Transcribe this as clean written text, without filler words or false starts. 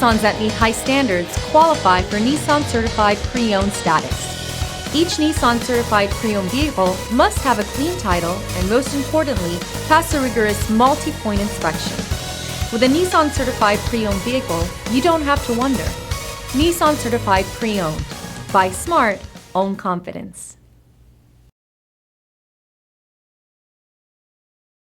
Nissans that meet high standards qualify for Nissan Certified Pre-Owned status. Each Nissan Certified Pre-Owned vehicle must have a clean title and, most importantly, pass a rigorous multi-point inspection. With a Nissan Certified Pre-Owned vehicle, you don't have to wonder. Nissan Certified Pre-Owned. Buy smart, own confidence.